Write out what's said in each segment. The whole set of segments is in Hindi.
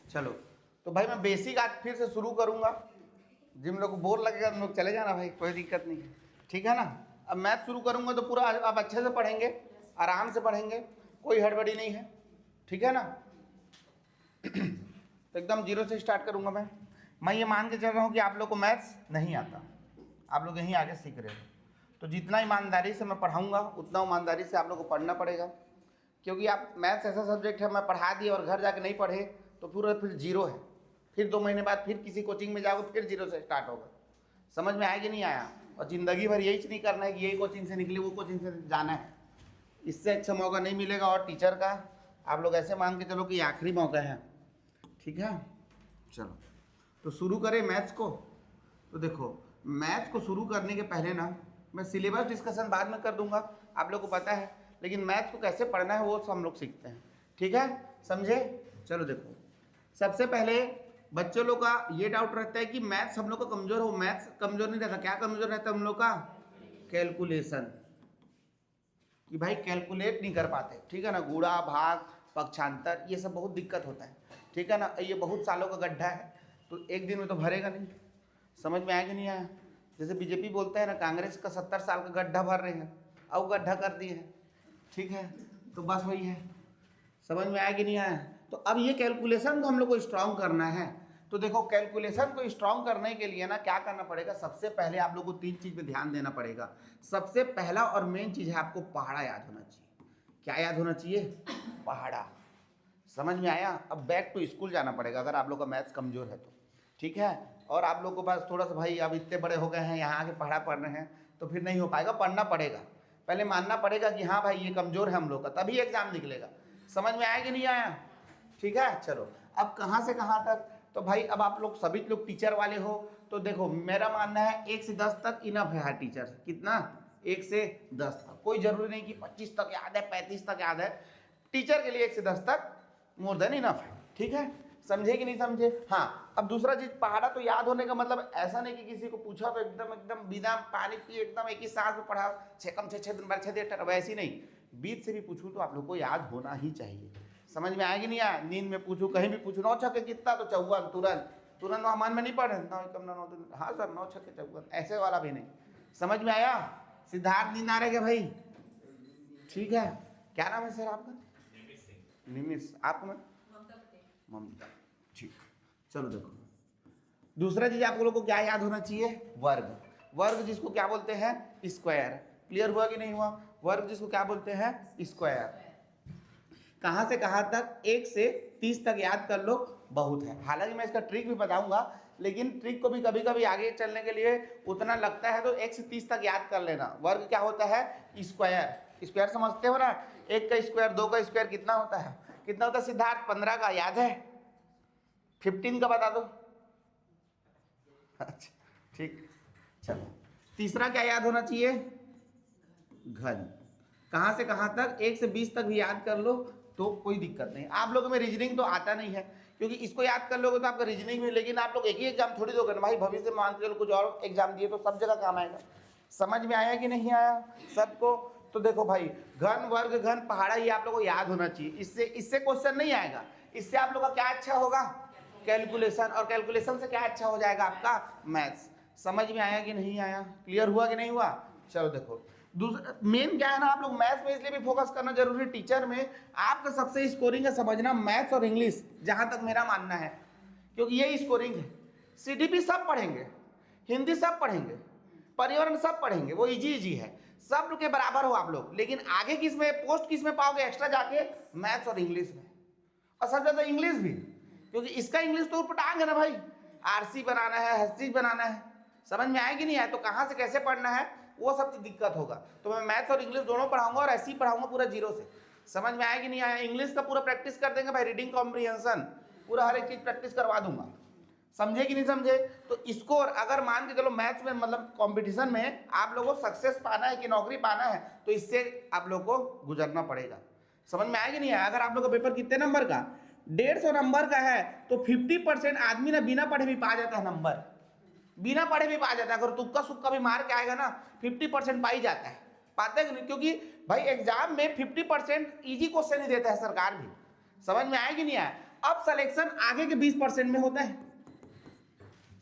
चलो तो भाई मैं बेसिक आज फिर से शुरू करूंगा। जिन लोग को बोर लगेगा तुम लोग चले जाना भाई, कोई दिक्कत नहीं है, ठीक है ना। अब मैथ शुरू करूंगा तो पूरा आप अच्छे से पढ़ेंगे, आराम से पढ़ेंगे, कोई हड़बड़ी नहीं है, ठीक है ना। तो एकदम जीरो से स्टार्ट करूंगा मैं ये मान के चल रहा हूँ कि आप लोग को मैथ्स नहीं आता, आप लोग यहीं आगे सीख रहे हो। तो जितना ईमानदारी से मैं पढ़ाऊंगा उतना ईमानदारी से आप लोग को पढ़ना पड़ेगा, क्योंकि आप मैथ्स ऐसा सब्जेक्ट है, मैं पढ़ा दिए और घर जाके नहीं पढ़े तो पूरा फिर जीरो है। फिर 2 महीने बाद फिर किसी कोचिंग में जाओगे, फिर जीरो से स्टार्ट होगा। समझ में आया कि नहीं आया? और ज़िंदगी भर यही नहीं करना है कि यही कोचिंग से निकले वो कोचिंग से जाना है, इससे अच्छा मौका नहीं मिलेगा। और टीचर का आप लोग ऐसे मान के चलो कि आखिरी मौका है, ठीक है। चलो तो शुरू करें मैथ्स को। तो देखो मैथ्स को शुरू करने के पहले ना मैं सिलेबस डिस्कशन बाद में कर दूंगा, आप लोग को पता है, लेकिन मैथ्स को कैसे पढ़ना है वो सब हम लोग सीखते हैं, ठीक है, समझे। चलो देखो सबसे पहले बच्चों लोग का ये डाउट रहता है कि मैथ्स हम लोग का कमजोर हो। मैथ्स कमजोर नहीं रहता, क्या कमजोर रहता है हम लोग का? कैलकुलेशन, कि भाई कैलकुलेट नहीं कर पाते, ठीक है ना। गुणा भाग पक्षांतर ये सब बहुत दिक्कत होता है, ठीक है ना। ये बहुत सालों का गड्ढा है, तो एक दिन में तो भरेगा नहीं। समझ में आया कि नहीं आया? जैसे बीजेपी बोलता है ना, कांग्रेस का 70 साल का गड्ढा भर रहे हैं, अब गड्ढा कर दिए हैं, ठीक है। तो बस वही है, समझ में आया कि नहीं आया? तो अब ये कैलकुलेशन को हम लोग को स्ट्रांग करना है। तो देखो कैलकुलेशन को स्ट्रांग करने के लिए ना क्या करना पड़ेगा, सबसे पहले आप लोग को 3 चीज़ पे ध्यान देना पड़ेगा। सबसे पहला और मेन चीज़ है आपको पहाड़ा याद होना चाहिए। क्या याद होना चाहिए? पहाड़ा। समझ में आया? अब बैक टू स्कूल जाना पड़ेगा अगर आप लोग का मैथ्स कमजोर है तो, ठीक है। और आप लोग को पास थोड़ा सा भाई अब इतने बड़े हो गए हैं, यहाँ आके पढ़ा पढ़ रहे हैं तो फिर नहीं हो पाएगा, पढ़ना पड़ेगा। पहले मानना पड़ेगा कि हाँ भाई ये कमजोर है हम लोग का, तभी एग्जाम निकलेगा। समझ में आया कि नहीं आया? ठीक है। चलो अब कहाँ से कहाँ तक, तो भाई अब आप लोग सभी लोग टीचर वाले हो, तो देखो मेरा मानना है 1 से 10 तक इनफ है टीचर। कितना? 1 से 10 तक। कोई जरूरी नहीं कि 25 तक याद है, 35 तक याद है। टीचर के लिए 1 से 10 तक मोर देन इनफ है, ठीक है। समझे कि नहीं समझे? हाँ। अब दूसरा चीज पहाड़ा तो याद होने का मतलब ऐसा नहीं कि किसी को पूछा तो एकदम बिना पानी पिए एकदम एक ही सांस में पढ़ा 6 दिन बाद 6 दिन, वैसी नहीं। बीच से भी पूछूं तो आप लोग को याद होना ही चाहिए। समझ में आएगी नहीं आया? नींद में पूछूं, कहीं भी पूछूं 9 छक्के कितना, तो चौवन तुरंत हमान में नहीं पढ़े, हाँ सर 9 छक्के चौवन, ऐसे वाला भी नहीं। समझ में आया? सिद्धार्थ नींद आ रहे क्या भाई? ठीक है। क्या नाम है सर आपका? निमिष। आपको? मैं ममता। ठीक। चलो देखो दूसरा चीज आप लोगों को क्या याद होना चाहिए? वर्ग। वर्ग जिसको क्या बोलते हैं? स्क्वायर। क्लियर हुआ कि नहीं हुआ? वर्ग जिसको क्या बोलते हैं? स्क्वायर। कहां से कहां तक? 1 से 30 तक याद कर लो, बहुत है। हालांकि मैं इसका ट्रिक भी बताऊंगा, लेकिन ट्रिक को भी कभी कभी आगे चलने के लिए उतना लगता है तो 1 से 30 तक याद कर लेना। वर्ग क्या होता है? स्क्वायर। स्क्वायर समझते हो ना? 1 का स्क्वायर, 2 का स्क्वायर कितना होता है? कितना होता है सिद्धार्थ? 15 का याद है? 15 का बता दो। अच्छा ठीक। चलो तीसरा क्या याद होना चाहिए? घन। कहां से कहां तक? 1 से 20 तक भी याद कर लो तो कोई दिक्कत नहीं। आप लोगों में रीजनिंग तो आता नहीं है, क्योंकि इसको याद कर लोगे तो आपका रीजनिंग में, लेकिन आप लोग एक ही एग्जाम थोड़ी दोगे ना भाई, भविष्य में मान के चलो कुछ और एग्जाम दिए तो सब जगह काम आएगा। समझ में आया कि नहीं आया सबको? तो देखो भाई घन, वर्ग, घन, पहाड़ा ये आप लोगों को याद होना चाहिए। इससे क्वेश्चन नहीं आएगा। इससे आप लोग का क्या अच्छा होगा? कैलकुलेशन। और कैलकुलेशन से क्या अच्छा हो जाएगा? आपका मैथ्स। समझ में आया कि नहीं आया? क्लियर हुआ कि नहीं हुआ? चलो देखो दूसरा मेन क्या है ना, आप लोग मैथ्स में इसलिए भी फोकस करना जरूरी है। टीचर में आपका सबसे स्कोरिंग है समझना मैथ्स और इंग्लिश, जहां तक मेरा मानना है, क्योंकि ये स्कोरिंग है। सीडीपी सब पढ़ेंगे, हिंदी सब पढ़ेंगे, पर्यावरण सब पढ़ेंगे, वो इजी है, सब के बराबर हो आप लोग। लेकिन आगे किस में पोस्ट किस में पाओगे एक्स्ट्रा जाके? मैथ्स और इंग्लिश में। और सबसे ज्यादा इंग्लिश भी, क्योंकि इसका इंग्लिश तो उठपटांग है ना भाई, आरसी बनाना है, हर चीज बनाना है। समझ में आए कि नहीं आए? तो कहां से कैसे पढ़ना है वो सब दिक्कत होगा। तो मैं मैथ्स और इंग्लिश दोनों पढ़ाऊंगा और ऐसे ही पढ़ाऊंगा पूरा जीरो से। समझ में आया कि नहीं आया? इंग्लिश का पूरा प्रैक्टिस कर देंगे भाई, रीडिंग कॉम्प्रिहेंशन पूरा हर एक चीज प्रैक्टिस करवा दूंगा। समझे कि नहीं समझे? तो इसको अगर मान के चलो मैथ्स में मतलब कंपटीशन में आप लोगों को सक्सेस पाना है कि नौकरी पाना है, तो इससे आप लोग को गुजरना पड़ेगा। समझ में आया कि नहीं आया? अगर आप लोग का पेपर कितने नंबर का? 150 नंबर का है, तो 50% आदमी ना बिना पढ़े भी पा जाता है नंबर, बिना पढ़े भी पा जाता है। अगर तुक्का सुक्का भी मार के आएगा ना 50% पा ही जाता है। पाते हैं कि नहीं? क्योंकि भाई एग्जाम में 50% इजी क्वेश्चन ही देता है सरकार भी। समझ में आया कि नहीं आया? अब सिलेक्शन आगे के 20% में होता है,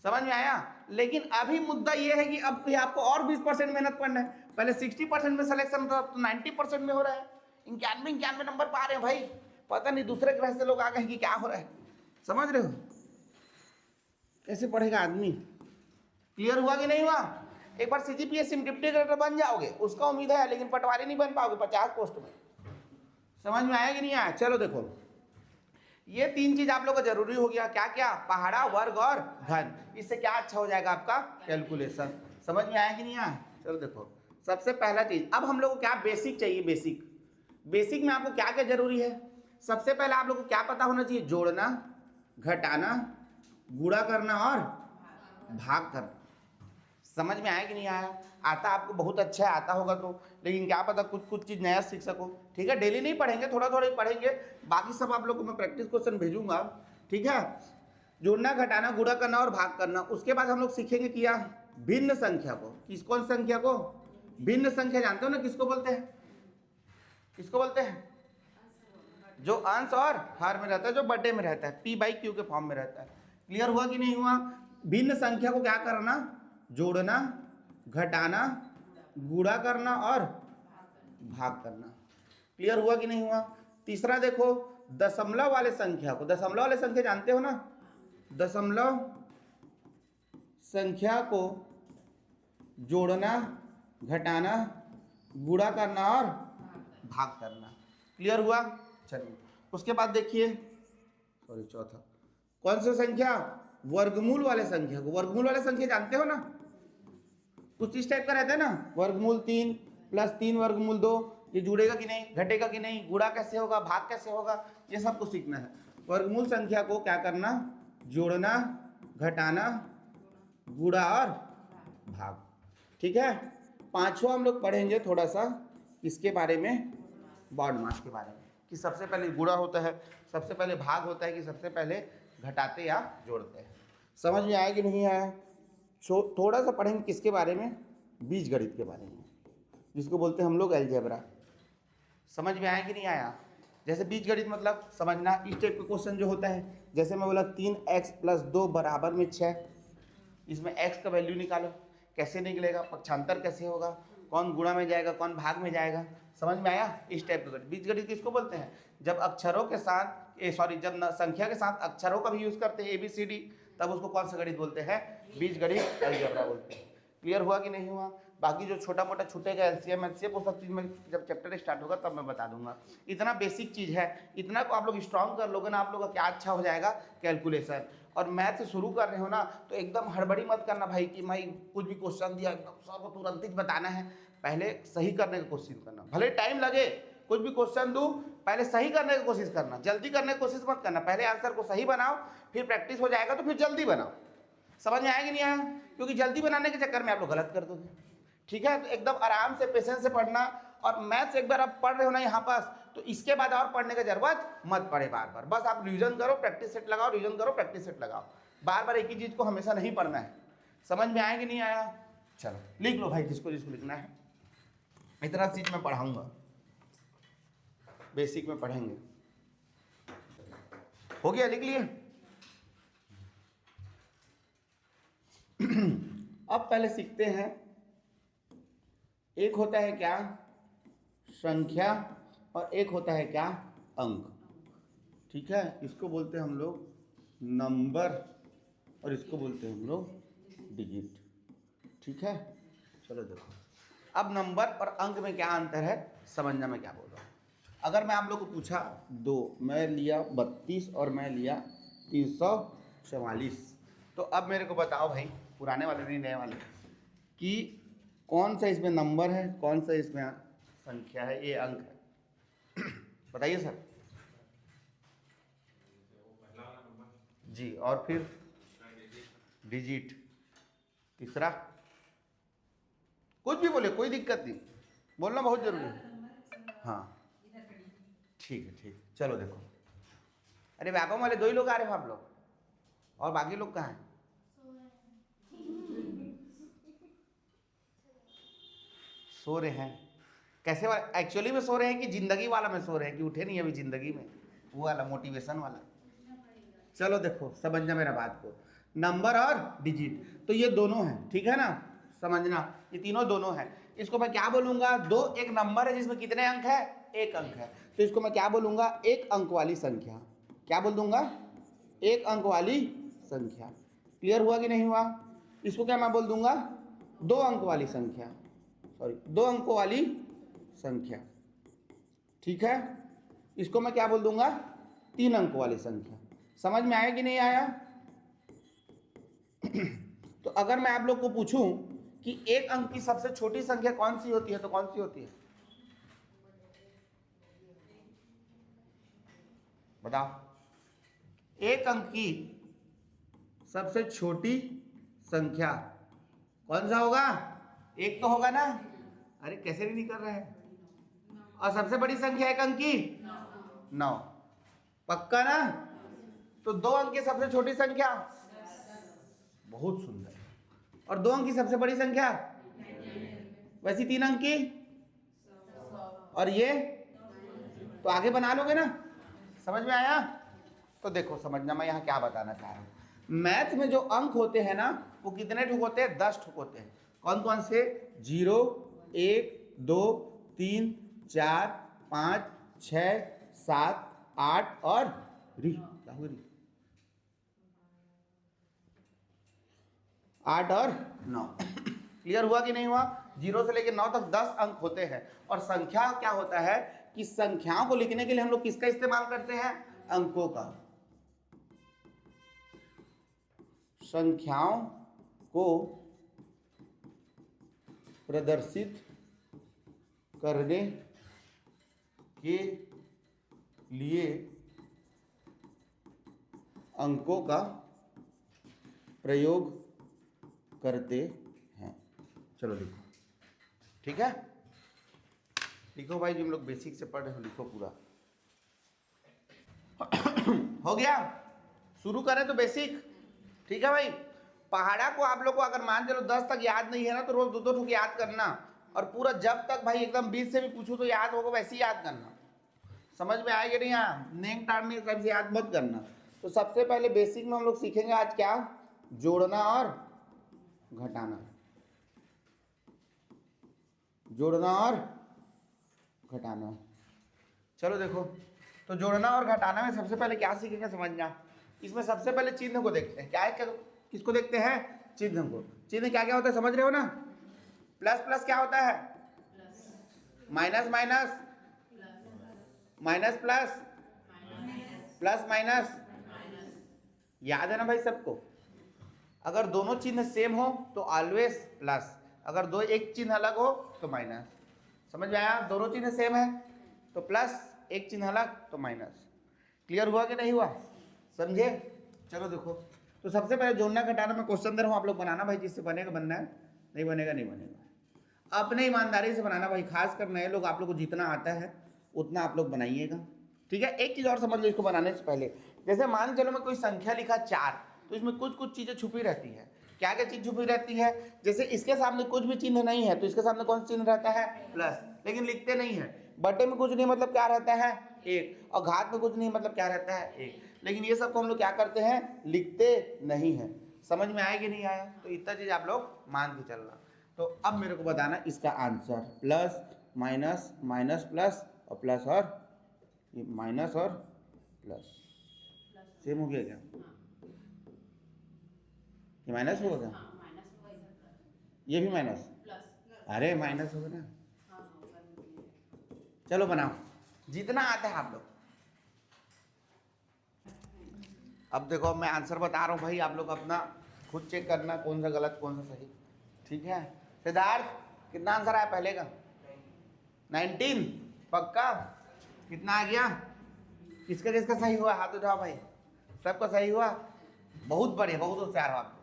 समझ में आया। लेकिन अभी मुद्दा ये है कि अब आपको और 20% मेहनत करना है। पहले 60% में सिलेक्शन था, तो 90% में हो रहा है। 91 नंबर पा रहे हैं भाई, पता नहीं दूसरे ग्रह से लोग आ गए कि क्या हो रहा है, समझ रहे हो। कैसे पढ़ेगा आदमी, क्लियर हुआ कि नहीं हुआ। एक बार सीजीपीएस डिप्टी कलेक्टर बन जाओगे उसका उम्मीद है, लेकिन पटवारी नहीं बन पाओगे 50 पोस्ट में। समझ में आया कि नहीं आया। चलो देखो, ये 3 चीज आप लोग का जरूरी हो गया। क्या क्या, पहाड़ा, वर्ग और घन। इससे क्या अच्छा हो जाएगा आपका कैलकुलेशन। समझ में आया कि नहीं आया। चलो देखो, सबसे पहला चीज, अब हम लोग को क्या बेसिक चाहिए। बेसिक में आपको क्या क्या जरूरी है। सबसे पहले आप लोग को क्या पता होना चाहिए, जोड़ना, घटाना, गुणा करना और भाग करना। समझ में आया कि नहीं आया। आता आपको बहुत अच्छा है, आता होगा तो, लेकिन क्या पता कुछ चीज नया सीख सको। ठीक है, डेली नहीं पढ़ेंगे, थोड़ा थोड़ा ही पढ़ेंगे, बाकी सब आप लोग को मैं प्रैक्टिस क्वेश्चन भेजूंगा। ठीक है, जोड़ना, घटाना, गुणा करना और भाग करना। उसके बाद हम लोग सीखेंगे किया भिन्न संख्या को। कौन संख्या को, भिन्न संख्या। जानते हो ना किसको बोलते हैं, किसको बोलते हैं, जो अंश और हर में रहता है, जो बटे में रहता है, p/q के फॉर्म में रहता है। क्लियर हुआ कि नहीं हुआ। भिन्न संख्या को क्या करना, जोड़ना, घटाना, गुणा करना और भाग करना। क्लियर हुआ कि नहीं हुआ। तीसरा देखो, दशमलव वाले संख्या को, दशमलव वाले संख्या जानते हो ना, दशमलव संख्या को जोड़ना, घटाना, गुणा करना और भाग करना। क्लियर हुआ। चलिए उसके बाद देखिए, सॉरी चौथा, कौन सा संख्या, वर्गमूल वाले संख्या को। वर्गमूल वाले संख्या जानते हो ना, कुछ इस टाइप का रहता है ना, वर्गमूल 3 + 3 वर्गमूल 2, ये जुड़ेगा कि नहीं, घटेगा कि नहीं, गुणा कैसे होगा, भाग कैसे होगा, ये सब कुछ सीखना है। वर्गमूल संख्या को क्या करना, जोड़ना, घटाना, गुणा और भाग। ठीक है। पांचवा हम लोग पढ़ेंगे थोड़ा सा इसके बारे में, बॉड मास के बारे में, कि सबसे पहले गुणा होता है, सबसे पहले भाग होता है, कि सबसे पहले घटाते या जोड़ते हैं। समझ में आया कि नहीं आया। थोड़ा सा पढ़ेंगे किसके बारे में, बीजगणित के बारे में, जिसको बोलते हैं हम लोग अलजेब्रा। समझ में आया कि नहीं आया। जैसे बीजगणित मतलब समझना, इस टाइप का क्वेश्चन जो होता है, जैसे मैं बोला 3x + 2 = 6, इसमें x का वैल्यू निकालो। कैसे निकलेगा, पक्षांतर कैसे होगा, कौन गुणा में जाएगा, कौन भाग में जाएगा। समझ में आया। इस टाइप का बीजगणित किसको बोलते हैं, जब अक्षरों के साथ जब संख्या के साथ अक्षरों का भी यूज करते हैं ABCD, तब उसको कौन सा गणित बोलते हैं, बीजगणित, अलजेब्रा बोलते हैं। क्लियर हुआ कि नहीं हुआ। बाकी जो छोटा मोटा छूटेगा LCM HCF वो सब चीज़ में जब चैप्टर स्टार्ट होगा तब मैं बता दूंगा। इतना बेसिक चीज़ है, इतना को आप लोग स्ट्रॉन्ग कर लोगे ना, आप लोग का क्या अच्छा हो जाएगा कैलकुलेशन। और मैथ से शुरू कर रहे हो ना, तो एकदम हड़बड़ी मत करना भाई कि मैं कुछ भी क्वेश्चन दिया एकदम सबको तुरंत ही बताना है। पहले सही करने की कोशिश करना, भले टाइम लगे, कुछ भी क्वेश्चन दूं पहले सही करने की कोशिश करना, जल्दी करने की कोशिश मत करना। पहले आंसर को सही बनाओ, फिर प्रैक्टिस हो जाएगा तो फिर जल्दी बनाओ। समझ में आएगी नहीं आया, क्योंकि जल्दी बनाने के चक्कर में आप लोग गलत कर दोगे। ठीक है, तो एकदम आराम से पेशेंस से पढ़ना। और मैथ्स एक बार आप पढ़ रहे हो ना यहाँ पास, तो इसके बाद और पढ़ने की जरूरत मत पड़े बार बार। बस आप रिवीजन करो, प्रैक्टिस सेट लगाओ, रिवीजन करो, प्रैक्टिस सेट लगाओ। बार बार एक ही चीज को हमेशा नहीं पढ़ना है। समझ में आया कि नहीं आया। चलो लिख लो भाई, जिसको जिसको लिखना है। इतना चीज मैं पढ़ाऊंगा, बेसिक में पढ़ेंगे। हो गया, लिख लिए। अब पहले सीखते हैं, एक होता है क्या संख्या और एक होता है क्या अंक। ठीक है, इसको बोलते हैं हम लोग नंबर और इसको बोलते हैं हम लोग डिजिट। ठीक है, चलो देखो अब नंबर और अंक में क्या अंतर है समझना मैं क्या बोल रहा हूँ। अगर मैं आप लोग को पूछा 2, मैं लिया 32 और मैं लिया 344, तो अब मेरे को बताओ भाई, पुराने वाले नहीं नए वाले, कि कौन सा इसमें नंबर है, कौन सा इसमें संख्या है, ये अंक है। बताइए सर जी। और फिर डिजिट, तीसरा कुछ भी बोले, कोई दिक्कत नहीं, बोलना बहुत जरूरी है। हाँ ठीक है, ठीक, चलो देखो। अरे व्यापम वाले 2 ही लोग आ रहे हो आप लोग, और बाकी लोग कहाँ हैं। सो रहे हैं कैसे वाला, एक्चुअली में सो रहे हैं कि जिंदगी वाला में सो रहे हैं, कि उठे नहीं अभी जिंदगी में, वो वाला मोटिवेशन वाला। चलो देखो समझना मेरा बात को, नंबर और डिजिट तो ये दोनों हैं, ठीक है ना, समझना ये तीनों दोनों हैं। इसको मैं क्या बोलूंगा, दो एक नंबर है जिसमें कितने अंक है, एक अंक है, तो इसको मैं क्या बोलूंगा, एक अंक वाली संख्या। क्या बोल दूंगा, एक अंक वाली संख्या। क्लियर हुआ कि नहीं हुआ। इसको क्या मैं बोल दूंगा, दो अंक वाली संख्या, सॉरी दो अंकों वाली संख्या, ठीक है। इसको मैं क्या बोल दूंगा, तीन अंक वाली संख्या। समझ में आया कि नहीं आया। तो अगर मैं आप लोग को पूछूं कि एक अंक की सबसे छोटी संख्या कौन सी होती है, तो कौन सी होती है, बताओ। एक अंक की सबसे छोटी संख्या कौन सा होगा, एक तो होगा ना, अरे कैसे भी नहीं कर रहे हैं। और सबसे बड़ी संख्या एक अंक की 9, पक्का ना। तो दो अंक की सबसे छोटी संख्या, बहुत सुंदर। और दो अंक की सबसे बड़ी संख्या, वैसी तीन अंक की, और ये तो आगे बना लोगे ना। समझ में आया। तो देखो समझना मैं यहाँ क्या बताना चाह रहा हूँ। मैथ में जो अंक होते हैं ना, वो कितने ठुक होते हैं, 10 ठुक होते हैं। कौन कौन से, 0 1 2 3 4 5 6 7 8 और री, क्या हुआ री, 8 और 9। क्लियर हुआ कि नहीं हुआ। 0 से लेकर 9 तक 10 अंक होते हैं। और संख्या क्या होता है कि संख्याओं को लिखने के लिए हम लोग किसका इस्तेमाल करते हैं, अंकों का। संख्याओं को प्रदर्शित करने के लिए अंकों का प्रयोग करते हैं। चलो लिखो, ठीक है, लिखो भाई, जिन लोग बेसिक से पढ़ रहे हो लिखो पूरा। हो गया, शुरू करें तो बेसिक, ठीक है भाई। पहाड़ा को आप लोग को अगर मान चलो 10 तक याद नहीं है ना, तो रोज दो दो ठुक याद करना। और पूरा जब तक भाई एकदम 20 से भी पूछो तो याद होगा, वैसे ही याद करना। समझ में आएगा नहीं, यहाँ नेम टाड़ने सब से याद मत करना। तो सबसे पहले बेसिक में हम लोग सीखेंगे आज क्या, जोड़ना और घटाना। जोड़ना और घटाना। चलो देखो, तो जोड़ना और घटाना में सबसे पहले क्या सीखेंगे समझना। इसमें सबसे पहले चिन्ह को देखते हैं। क्या है, किसको देखते हैं, चिन्ह को। चिन्ह क्या क्या होता है समझ रहे हो ना। प्लस प्लस क्या होता है, minus minus, minus plus, plus minus, याद है ना भाई सबको। अगर दोनों चिन्ह सेम हो तो ऑलवेज प्लस, अगर दो एक चिन्ह अलग हो तो माइनस। समझ में आया, दोनों चिन्ह सेम है तो प्लस, एक चिन्ह अलग तो माइनस। क्लियर हुआ कि नहीं हुआ, समझे। चलो देखो, तो सबसे पहले जोड़ना घटाना में क्वेश्चन दे रहा हूँ, आप लोग बनाना भाई, जिससे बनेगा बनना है, नहीं बनेगा नहीं बनेगा। अपने ईमानदारी से बनाना भाई, खास कर नए लोग, आप लोग को जितना आता है उतना आप लोग बनाइएगा, ठीक है। एक चीज़ और समझ लो इसको बनाने से पहले, जैसे मान चलो मैं कोई संख्या लिखा 4, तो इसमें कुछ कुछ चीज़ें छुपी रहती है। क्या क्या चीज़ छुपी रहती है, जैसे इसके सामने कुछ भी चिन्ह नहीं है तो इसके सामने कौन सा चिन्ह रहता है, प्लस, लेकिन लिखते नहीं है। बटे में कुछ नहीं मतलब क्या रहता है, 1, और घात में कुछ नहीं मतलब क्या रहता है, 1, लेकिन ये सब को हम लोग क्या करते हैं, लिखते नहीं है। समझ में आया कि नहीं आया। तो इतना चीज़ आप लोग मान के चलना। तो अब मेरे को बताना इसका answer, plus minus, minus plus, और प्लस और ये माइनस और प्लस सेम हो गया क्या, ये माइनस होगा क्या, ये भी माइनस, अरे माइनस होगा ना। चलो बनाओ, जितना आता है आप लोग। अब देखो मैं आंसर बता रहा हूँ भाई, आप लोग अपना खुद चेक करना कौन सा गलत कौन सा सही, ठीक है। सिद्धार्थ कितना आंसर आया पहले का, 19 पक्का। कितना आ गया, किसका किसका सही हुआ, हाथ उठाओ भाई, सबका सही हुआ, बहुत बढ़िया, बहुत होशियार हो आप।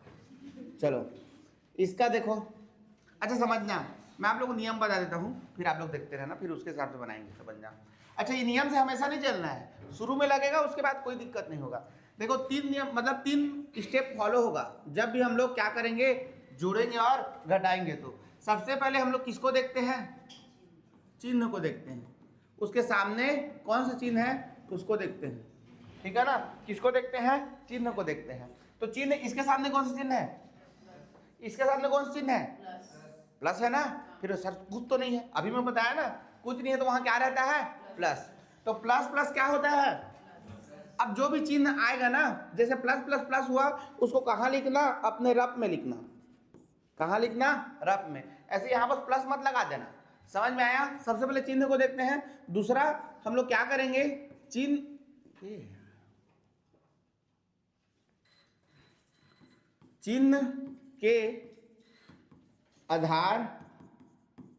चलो इसका देखो, अच्छा समझना, मैं आप लोगों को नियम बता देता हूँ, फिर आप लोग देखते रहना, फिर उसके हिसाब से बनाएंगे, समझना। अच्छा ये नियम से हमेशा नहीं चलना है, शुरू में लगेगा उसके बाद कोई दिक्कत नहीं होगा। देखो 3 नियम मतलब 3 स्टेप फॉलो होगा जब भी हम लोग क्या करेंगे, जोड़ेंगे और घटाएंगे। तो सबसे पहले हम लोग किसको देखते हैं, चिन्ह को देखते हैं, उसके सामने कौन सा चिन्ह है उसको देखते हैं, ठीक है ना। किसको देखते हैं? चिन्ह को देखते हैं। तो चिन्ह इसके सामने कौन सा चिन्ह है? इसके सामने कौन सा चिन्ह है? प्लस है ना। फिर सर कुछ तो नहीं है, अभी मैं बताया ना, कुछ नहीं है तो वहां क्या रहता है? प्लस। तो प्लस प्लस क्या होता है? अब जो भी चिन्ह आएगा ना, जैसे प्लस प्लस प्लस हुआ, उसको कहाँ लिखना? अपने रफ में लिखना। कहाँ लिखना? रफ में। ऐसे यहाँ पर प्लस मत लगा देना। समझ में आया? सबसे पहले चिन्ह को देखते हैं। दूसरा हम लोग क्या करेंगे? चिन्ह के आधार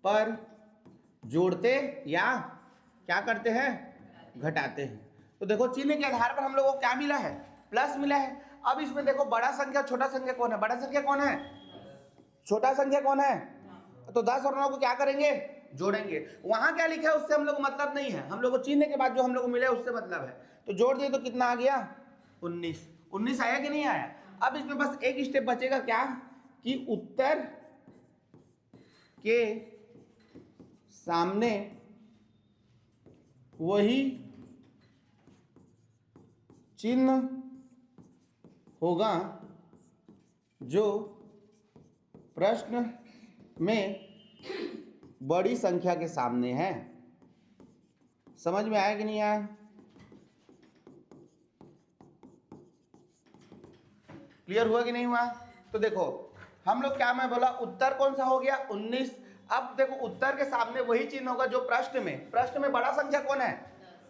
पर जोड़ते या क्या करते हैं? घटाते हैं। तो देखो चिन्ह के आधार पर हम लोगों को क्या मिला है? प्लस मिला है। अब इसमें देखो बड़ा संख्या छोटा संख्या कौन है? बड़ा संख्या कौन है? छोटा संख्या कौन है? तो 10 और 9 को क्या करेंगे? जोड़ेंगे। वहां क्या लिखा है उससे हम लोग को मतलब नहीं है, हम लोग को चिन्ह के बाद जो हम लोग को मिला है उससे मतलब है। तो जोड़ दिए तो कितना आ गया? 19। 19 आया कि नहीं आया? अब इसमें बस एक स्टेप बचेगा, क्या कि उत्तर के सामने वही चिन्ह होगा जो प्रश्न में बड़ी संख्या के सामने है। समझ में आया कि नहीं आया? क्लियर हुआ कि नहीं हुआ? तो देखो हम लोग क्या, मैं बोला उत्तर कौन सा हो गया? 19। अब देखो उत्तर के सामने वही चिन्ह होगा जो प्रश्न में बड़ा संख्या कौन है?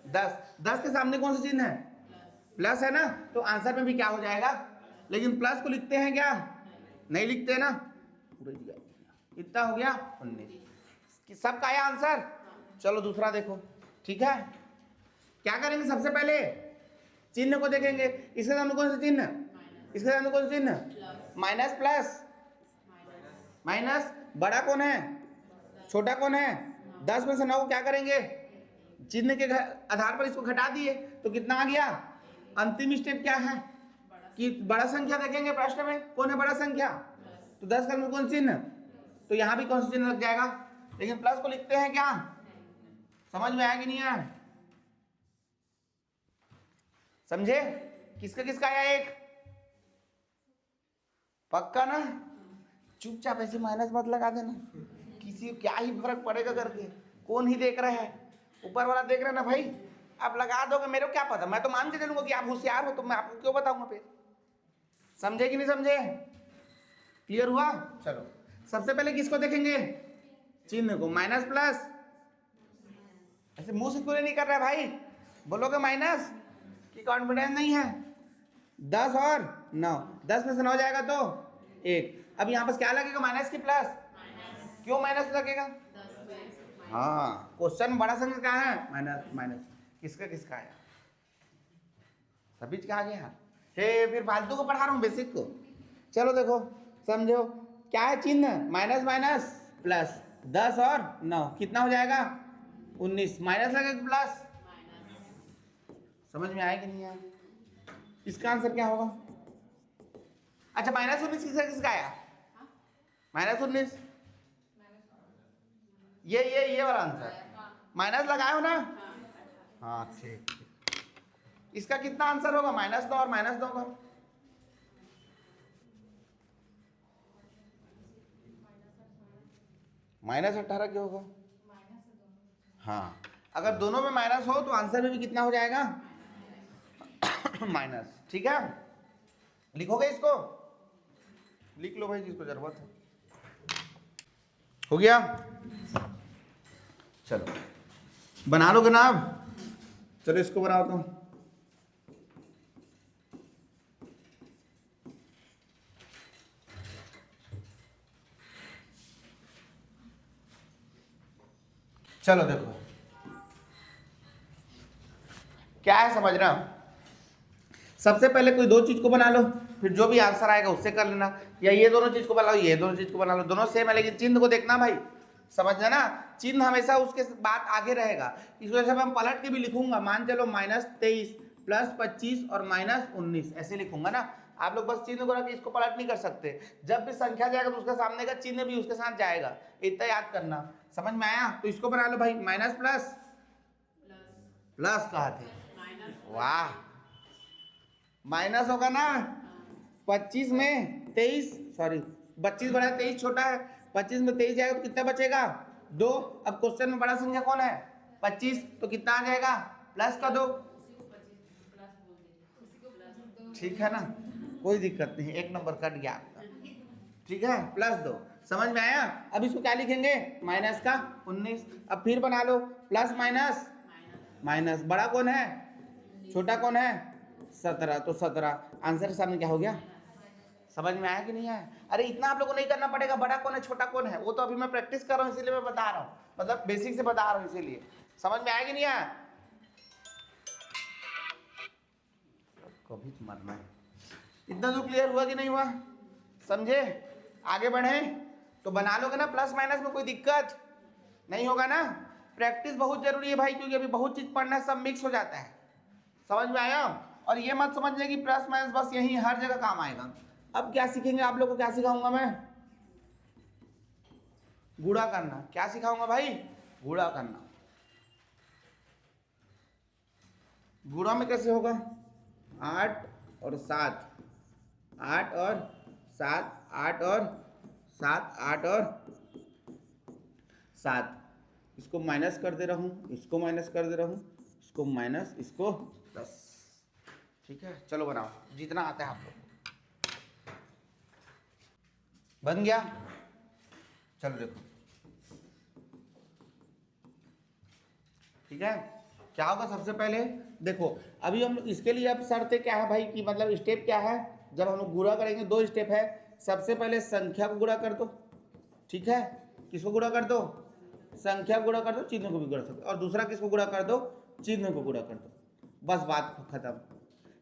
10। 10 के सामने कौन सा चिन्ह है? प्लस है ना। तो आंसर में भी क्या हो जाएगा? लेकिन प्लस को लिखते हैं क्या? नहीं लिखते ना। कितना हो गया? 19। सबका आया आंसर? चलो दूसरा देखो। ठीक है, क्या करेंगे? सबसे पहले चिन्ह को देखेंगे। इसके सामने कौन सा चिन्ह? इसके सामने कौन सा चिन्ह? Minus plus minus. बड़ा कौन है? छोटा कौन है? 10 में से 9 को क्या करेंगे? चिन्ह के आधार पर इसको घटा दिए तो कितना आ गया? अंतिम स्टेप क्या है कि बड़ा संख्या देखेंगे। प्रश्न में कौन है बड़ा संख्या? तो 10 का कौन चिन्ह? तो यहां भी कौन सा चिन्ह लग जाएगा? लेकिन प्लस को लिखते हैं क्या? समझ में आया कि नहीं आया? समझे? किसका किसका आया? एक पक्का ना। चुपचाप ऐसे माइनस मत लगा देना, किसी क्या ही फर्क पड़ेगा करके। कौन ही देख रहा है? ऊपर वाला देख रहा है ना भाई। आप लगा दोगे, मेरे को क्या पता, मैं तो मान के चलूंगा कि आप होशियार हो, तो मैं आपको क्यों बताऊंगा फिर। समझे कि नहीं समझे? क्लियर हुआ? चलो सबसे पहले किसको देखेंगे? चिन्ह को। माइनस प्लस, ऐसे मुंह से पूरे नहीं कर रहा है भाई, बोलोगे माइनस की कॉन्फिडेंस नहीं है। 10 और 9, 10 में से 9 जाएगा तो 1। अब यहाँ पर क्या लगेगा? माइनस की प्लस। क्यों माइनस लगेगा? हाँ, क्वेश्चन बड़ा संख्या क्या है? Minus minus. किसका किसका आया? सभी का आ गया। हे फिर फालतू को पढ़ा रहा हूँ, बेसिक को। चलो देखो समझो क्या है चिन्ह? Minus minus plus. 10 और 9 कितना हो जाएगा? 19। माइनस लगेगा प्लस। समझ में आया कि नहीं आया? इसका आंसर क्या होगा? अच्छा माइनस 19 किसका आया? माइनस 19 ये वाला आंसर। माइनस लगाए हो ना? हाँ ठीक। इसका कितना आंसर होगा? -9 और -9 का -18 क्यों होगा? हाँ, अगर दोनों में माइनस हो तो आंसर में भी कितना हो जाएगा? माइनस। ठीक है, लिखोगे इसको? लिख लो भाई जिसको जरूरत है। हो गया? चलो बना लोगे ना अब? चलो इसको बनाओ तो। चलो देखो क्या है समझना। सबसे पहले कोई दो चीज को बना लो, फिर जो भी आंसर आएगा उससे कर लेना, या ये दोनों चीज को बना लो, ये दोनों चीज को बना लो, दोनों सेम है, लेकिन चिन्ह को देखना भाई। समझना ना, चिन्ह हमेशा उसके बाद आगे रहेगा। इस वजह से मैं पलट के भी लिखूंगा। मान चलो -23 + 25 और -19 ऐसे लिखूंगा ना। आप लोग बस चिन्ह को रख के इसको पलट नहीं कर सकते। जब भी संख्या जाएगा तो उसके सामने का चिन्ह भी उसके साथ जाएगा, इतना याद करना। समझ में आया? तो इसको बना लो भाई। माइनस प्लस प्लस कहा थे, वाह माइनस होगा ना, 25 में 23, सॉरी 25 बड़ा 23 छोटा है, 25 में 23 जाएगा तो कितना बचेगा 2। अब क्वेश्चन में बड़ा संख्या कौन है 25, तो कितना आ जाएगा प्लस का 2। ठीक है ना, कोई दिक्कत नहीं, एक नंबर कट गया आपका। ठीक है, +2 समझ में आया। अब इसको क्या लिखेंगे माइनस का 19। अब फिर बना लो प्लस माइनस माइनस, बड़ा कौन है छोटा कौन है 17, तो 17 आंसर के सामने क्या हो गया। समझ में आया कि नहीं आया। अरे इतना आप लोगों को नहीं करना पड़ेगा, बड़ा कौन है छोटा कौन है वो तो अभी मैं प्रैक्टिस कर रहा हूँ, इसीलिए मैं बता रहा हूँ, मतलब बेसिक से बता रहा हूँ, इसीलिए समझ में आया कि नहीं आया। कभी तो मरना है। इतना तो क्लियर हुआ कि नहीं हुआ, समझे। आगे बढ़े तो बना लोगे ना, प्लस माइनस में कोई दिक्कत नहीं होगा ना। प्रैक्टिस बहुत जरूरी है भाई, क्योंकि अभी बहुत चीज पढ़ना है, सब मिक्स हो जाता है। समझ में आया। और ये मत समझिए कि प्लस माइनस बस यही हर जगह काम आएगा। अब क्या सीखेंगे आप लोग को, क्या सिखाऊंगा मैं, गुणा करना। क्या सिखाऊंगा भाई, गुणा करना। गुणा में कैसे होगा 8 और 7, 8 और 7, 8 और 7, 8 और 7, इसको माइनस कर दे रहा हूँ, इसको माइनस कर दे रहा हूँ, इसको माइनस, इसको प्लस। ठीक है, चलो बनाओ जितना आता है आप लोग। बन गया, चलो देखो। ठीक है, क्या होगा सबसे पहले देखो, अभी हम इसके लिए अब शर्त क्या है भाई कि मतलब स्टेप क्या है, जब हम लोग गुणा करेंगे 2 स्टेप है। सबसे पहले संख्या को गुणा कर दो, ठीक है, किसको गुणा कर दो, संख्या को गुणा कर दो, चिन्ह को भी गुणा कर दो, और दूसरा किसको गुणा कर दो, चिन्ह को गुणा कर दो, बस बात खत्म।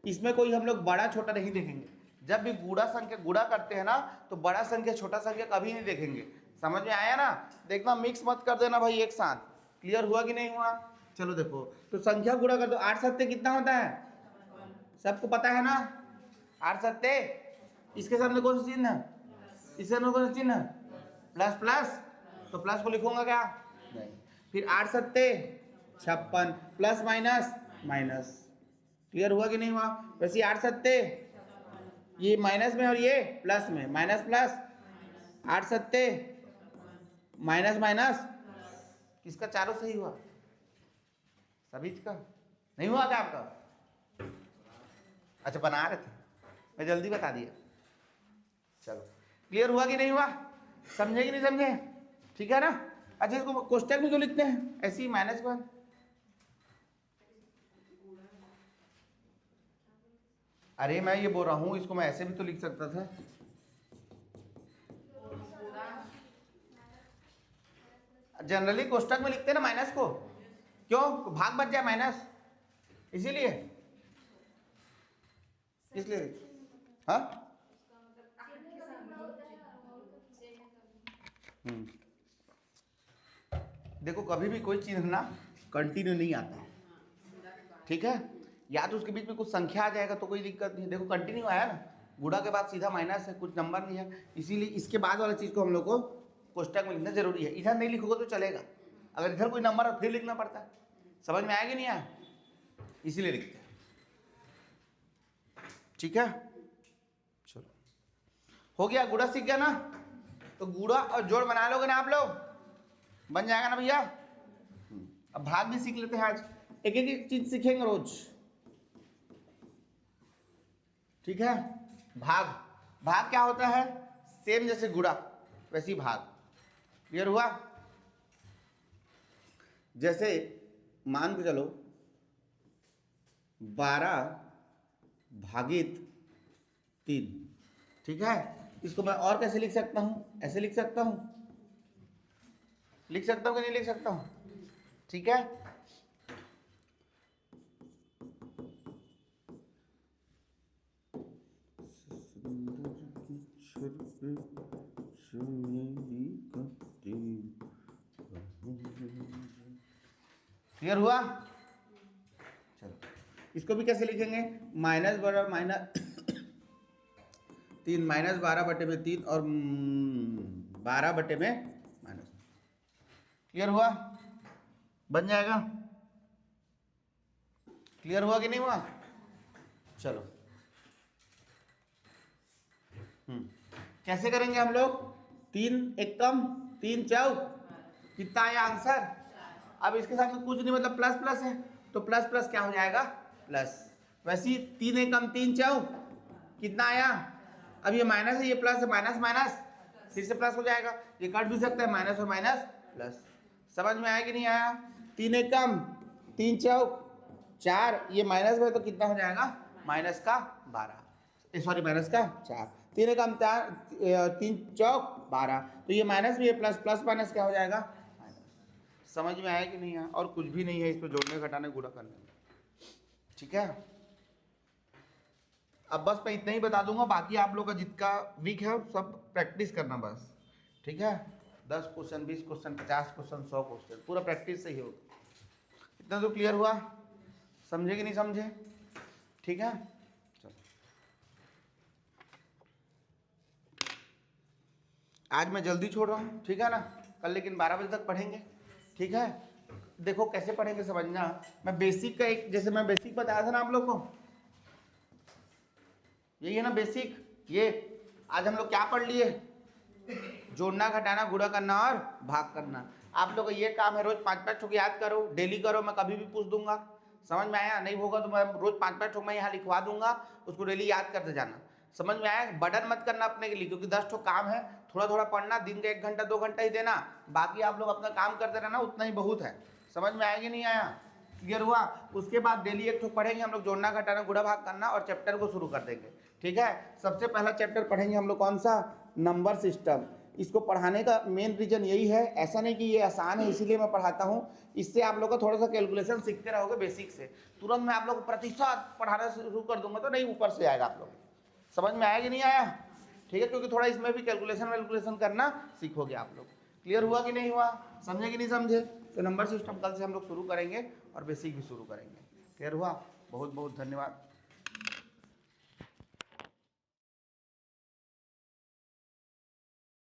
इसमें कोई हम लोग बड़ा छोटा नहीं देखेंगे। जब भी गुणा संख्या गुणा करते हैं ना, तो बड़ा संख्या छोटा संख्या कभी नहीं देखेंगे। समझ में आया ना, देखना मिक्स मत कर देना भाई एक साथ। क्लियर हुआ कि नहीं हुआ। चलो देखो, तो संख्या गुणा कर दो, 8 सत्ते कितना होता है, सबको पता है ना 8 सत्ते। इसके सामने कौन सा चिन्ह, इसके सामने कौन सा चिन्ह, प्लस प्लस, तो प्लस को लिखूंगा क्या नहीं। फिर 8 सत्ते 56, प्लस माइनस माइनस। क्लियर हुआ कि नहीं हुआ। वैसे 8 सत्ते ये माइनस में और ये प्लस में, माइनस प्लस, 8 सत्ते माइनस माइनस, किसका चारों सही हुआ, सभी का नहीं हुआ क्या आपका। अच्छा बना रहे थे, मैं जल्दी बता दिया। चलो क्लियर हुआ कि नहीं हुआ, समझे कि नहीं समझे, ठीक है ना। अच्छा इसको क्वेश्चन में जो लिखते हैं ऐसे ही -1, अरे मैं ये बोल रहा हूँ इसको मैं ऐसे भी तो लिख सकता था। जनरली कोष्टक में लिखते हैं ना माइनस को, क्यों, भाग बच जाए माइनस, इसीलिए इसलिए हाँ। देखो कभी भी कोई चीज ना कंटिन्यू नहीं आता है, ठीक है, या तो उसके बीच में कुछ संख्या आ जाएगा तो कोई दिक्कत नहीं। देखो कंटिन्यू आया ना, गुणा के बाद सीधा माइनस है, कुछ नंबर नहीं है, इसीलिए इसके बाद वाला चीज को हम लोग को कोष्टक में लिखना जरूरी है। इधर नहीं लिखोगे तो चलेगा, अगर इधर कोई नंबर है फिर लिखना पड़ता है। समझ में आएगा नहीं आया, इसीलिए लिखते हैं। ठीक है, चलो हो गया, गुणा सीख गया ना, तो गुणा और जोड़ बना लोगे ना आप लोग, बन जाएगा ना भैया। अब भाग भी सीख लेते हैं आज, एक एक चीज सीखेंगे रोज, ठीक है। भाग, भाग क्या होता है, सेम जैसे गुणा वैसे ही भाग। क्लियर हुआ। जैसे मान के चलो 12 भागित 3, ठीक है, इसको मैं और कैसे लिख सकता हूं, ऐसे लिख सकता हूं, लिख सकता हूं कि नहीं लिख सकता हूं, ठीक है। क्लियर हुआ। चलो इसको भी कैसे लिखेंगे, -12 -3, -12/3 और 12/- क्लियर हुआ, बन जाएगा। क्लियर हुआ कि नहीं हुआ। चलो कैसे करेंगे हम लोग? 3 एकम 3 चौक, कितना आया आंसर? अब इसके साथ में कुछ नहीं, मतलब प्लस प्लस है, तो प्लस प्लस क्या हो जाएगा? प्लस। वैसे ही 3 एकम 3 चौक कितना आया? अब ये माइनस है, ये प्लस है, माइनस माइनस फिर से प्लस हो जाएगा, ये कट भी सकता है, माइनस और माइनस प्लस। समझ में आया कि नहीं आया? 3 एकम 3 चौक 4, ये माइनस में तो कितना हो जाएगा? माइनस का 12, सॉरी माइनस का 4। 3 एकम 3 चौक 12, तो ये माइनस भी है, प्लस प्लस माइनस क्या हो जाएगा? माइनस। समझ में आया कि नहीं आया? और कुछ भी नहीं है इसमें, जोड़ने घटाने गुणा करने में। ठीक है, अब बस मैं इतना ही बता दूंगा, बाकी आप लोग का जितना वीक है सब प्रैक्टिस करना बस। ठीक है, 10 क्वेश्चन 20 क्वेश्चन 50 क्वेश्चन 100 क्वेश्चन पूरा प्रैक्टिस से ही होगा। इतना तो क्लियर हुआ? समझे कि नहीं समझे? ठीक है, चलो आज मैं जल्दी छोड़ रहा हूँ, ठीक है ना? कल लेकिन 12 बजे तक पढ़ेंगे। ठीक है, देखो कैसे पढ़ेंगे समझना। मैं बेसिक का एक, जैसे मैं बेसिक बताया था ना आप लोग को, यही है ना बेसिक। ये आज हम लोग क्या पढ़ लिए? जोड़ना घटाना गुणा करना और भाग करना। आप लोग का ये काम है, रोज 5-5 ठोक याद करो, डेली करो, मैं कभी भी पूछ दूंगा। समझ में आया? नहीं होगा तो मैं रोज 5-5 ठोक मैं यहाँ लिखवा दूंगा, उसको डेली याद करते जाना। समझ में आया? बर्डन मत करना अपने के लिए, क्योंकि 10 ठोक काम है, थोड़ा थोड़ा पढ़ना, दिन का 1 घंटा 2 घंटा ही देना, बाकी आप लोग अपना काम करते रहना, उतना ही बहुत है। समझ में आया कि नहीं आया? क्लियर हुआ? उसके बाद डेली 1 ठोक पढ़ेंगे हम लोग, जोड़ना घटाना गुणा भाग करना, और चैप्टर को शुरू कर देंगे। ठीक है, सबसे पहला चैप्टर पढ़ेंगे हम लोग कौन सा? Number system. इसको पढ़ाने का मेन रीजन यही है, ऐसा नहीं कि ये आसान है इसीलिए मैं पढ़ाता हूँ, इससे आप लोग का थोड़ा सा कैलकुलेशन सीखते रहोगे बेसिक से। तुरंत मैं आप लोग को प्रतिशत पढ़ाना शुरू कर दूंगा तो नहीं ऊपर से आएगा आप लोग। समझ में आया कि नहीं आया? ठीक है, क्योंकि थोड़ा इसमें भी कैलकुलेशन करना सीखोगे आप लोग। क्लियर हुआ कि नहीं हुआ? समझे कि नहीं समझे? तो नंबर सिस्टम कल से हम लोग शुरू करेंगे और बेसिक भी शुरू करेंगे। क्लियर हुआ? बहुत बहुत धन्यवाद।